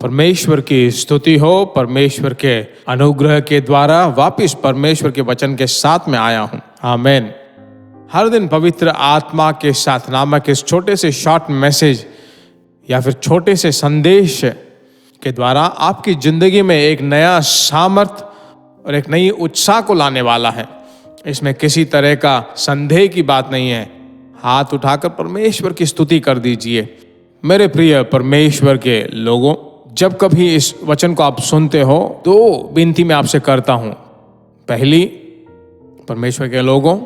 परमेश्वर की स्तुति हो। परमेश्वर के अनुग्रह के द्वारा वापस परमेश्वर के वचन के साथ में आया हूं। आमीन। हर दिन पवित्र आत्मा के साथ नामक इस छोटे से शॉर्ट मैसेज या फिर छोटे से संदेश के द्वारा आपकी जिंदगी में एक नया सामर्थ और एक नई उत्साह को लाने वाला है। इसमें किसी तरह का संदेह की बात नहीं है। हाथ उठाकर परमेश्वर की स्तुति कर दीजिए। मेरे प्रिय परमेश्वर के लोगों, जब कभी इस वचन को आप सुनते हो तो विनती मैं आपसे करता हूं। पहली, परमेश्वर के लोगों,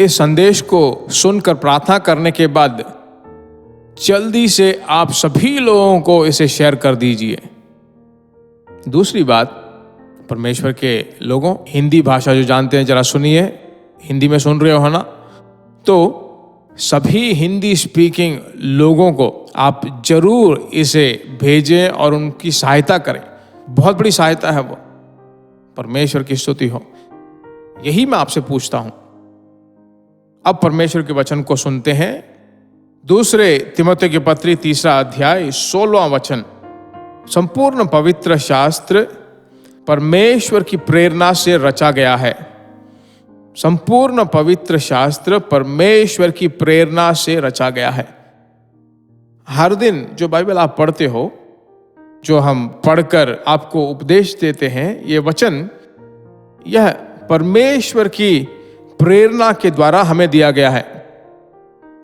इस संदेश को सुनकर प्रार्थना करने के बाद जल्दी से आप सभी लोगों को इसे शेयर कर दीजिए। दूसरी बात, परमेश्वर के लोगों, हिंदी भाषा जो जानते हैं जरा सुनिए। हिंदी में सुन रहे हो ना, तो सभी हिंदी स्पीकिंग लोगों को आप जरूर इसे भेजें और उनकी सहायता करें। बहुत बड़ी सहायता है वो। परमेश्वर की स्तुति हो। यही मैं आपसे पूछता हूं। अब परमेश्वर के वचन को सुनते हैं। दूसरे तिमोथेयुस की पत्री 3 अध्याय 16वां वचन। संपूर्ण पवित्र शास्त्र परमेश्वर की प्रेरणा से रचा गया है। संपूर्ण पवित्र शास्त्र परमेश्वर की प्रेरणा से रचा गया है। हर दिन जो बाइबल आप पढ़ते हो, जो हम पढ़कर आपको उपदेश देते हैं, ये वचन यह परमेश्वर की प्रेरणा के द्वारा हमें दिया गया है।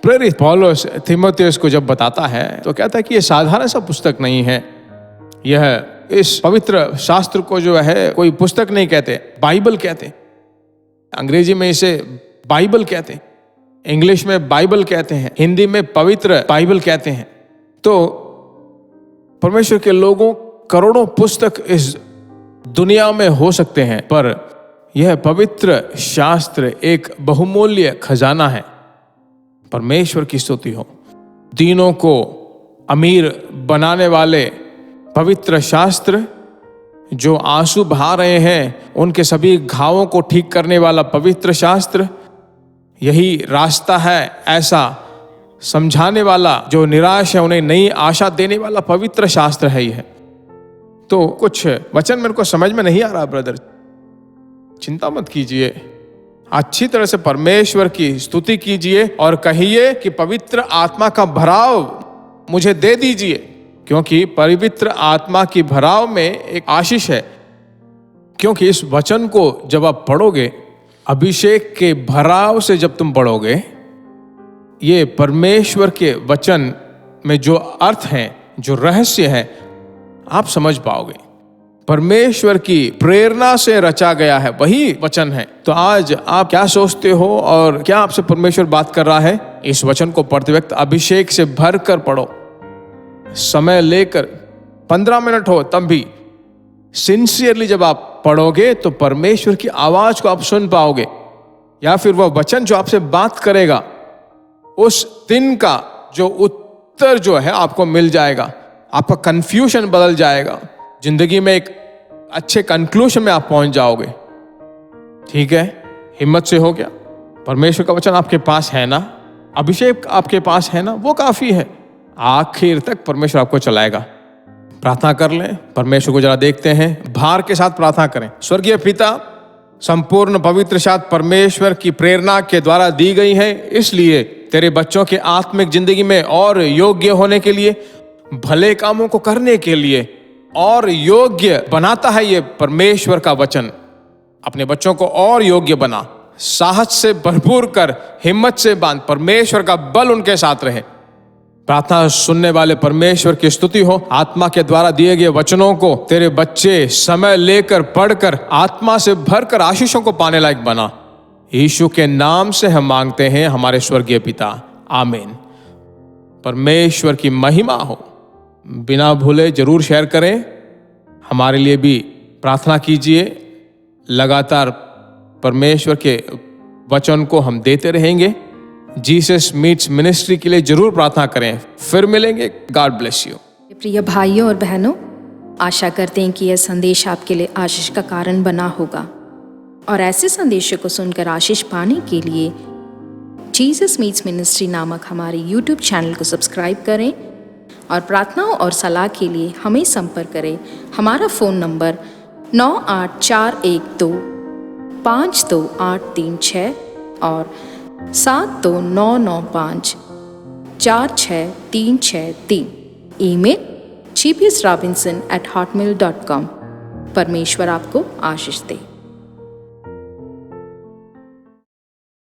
प्रेरित पौलुस तीमुथियुस को जब बताता है तो कहता है कि यह साधारण सा पुस्तक नहीं है। यह इस पवित्र शास्त्र को जो है कोई पुस्तक नहीं कहते, बाइबल कहते। अंग्रेजी में इसे बाइबल कहते हैं, इंग्लिश में बाइबल कहते हैं, हिंदी में पवित्र बाइबल कहते हैं। तो परमेश्वर के लोगों, करोड़ों पुस्तक इस दुनिया में हो सकते हैं, पर यह पवित्र शास्त्र एक बहुमूल्य खजाना है। परमेश्वर की स्तुति हो। दीनों को अमीर बनाने वाले पवित्र शास्त्र, जो आंसू बहा रहे हैं उनके सभी घावों को ठीक करने वाला पवित्र शास्त्र, यही रास्ता है ऐसा समझाने वाला, जो निराश है उन्हें नई आशा देने वाला पवित्र शास्त्र है यह। तो कुछ वचन मेरे को समझ में नहीं आ रहा ब्रदर, चिंता मत कीजिए। अच्छी तरह से परमेश्वर की स्तुति कीजिए और कहिए कि पवित्र आत्मा का भराव मुझे दे दीजिए, क्योंकि पवित्र आत्मा की भराव में एक आशीष है। क्योंकि इस वचन को जब आप पढ़ोगे, अभिषेक के भराव से जब तुम पढ़ोगे, ये परमेश्वर के वचन में जो अर्थ है, जो रहस्य है, आप समझ पाओगे। परमेश्वर की प्रेरणा से रचा गया है, वही वचन है। तो आज आप क्या सोचते हो और क्या आपसे परमेश्वर बात कर रहा है? इस वचन को पढ़ते वक्त अभिषेक से भर कर पढ़ो। समय लेकर 15 मिनट हो तब भी सिंसियरली जब आप पढ़ोगे तो परमेश्वर की आवाज को आप सुन पाओगे, या फिर वह वचन जो आपसे बात करेगा उस दिन का जो उत्तर जो है आपको मिल जाएगा। आपका कंफ्यूजन बदल जाएगा, जिंदगी में एक अच्छे कंक्लूजन में आप पहुंच जाओगे। ठीक है, हिम्मत से हो गया। परमेश्वर का वचन आपके पास है ना, अभिषेक आपके पास है ना, वो काफी है। आखिर तक परमेश्वर आपको चलाएगा। प्रार्थना कर लें, परमेश्वर को जरा देखते हैं, भार के साथ प्रार्थना करें। स्वर्गीय पिता, संपूर्ण पवित्र शास्त्र परमेश्वर की प्रेरणा के द्वारा दी गई है, इसलिए तेरे बच्चों के आत्मिक जिंदगी में और योग्य होने के लिए, भले कामों को करने के लिए और योग्य बनाता है ये परमेश्वर का वचन। अपने बच्चों को और योग्य बना, साहस से भरपूर कर, हिम्मत से बांध। परमेश्वर का बल उनके साथ रहे। प्रार्थना सुनने वाले परमेश्वर की स्तुति हो। आत्मा के द्वारा दिए गए वचनों को तेरे बच्चे समय लेकर पढ़कर आत्मा से भरकर आशीषों को पाने लायक बना। यीशु के नाम से हम मांगते हैं हमारे स्वर्गीय पिता, आमीन। परमेश्वर की महिमा हो। बिना भूले जरूर शेयर करें, हमारे लिए भी प्रार्थना कीजिए। लगातार परमेश्वर के वचन को हम देते रहेंगे। जीसस मीट्स मिनिस्ट्री के लिए जरूर प्रार्थना करें। फिर मिलेंगे। God bless you. प्रिय भाइयों और बहनों, आशा करते हैं कि यह संदेश आपके लिए आशीष का कारण बना होगा, और ऐसे संदेशों को सुनकर आशीष पाने के लिए जीसस मीट्स मिनिस्ट्री नामक हमारे YouTube चैनल को सब्सक्राइब करें और प्रार्थनाओं और सलाह के लिए हमें संपर्क करें। हमारा फ़ोन नंबर 9841252836 और 7299546363। Email gpsrobinson@hotmail.com। परमेश्वर आपको आशीष दे।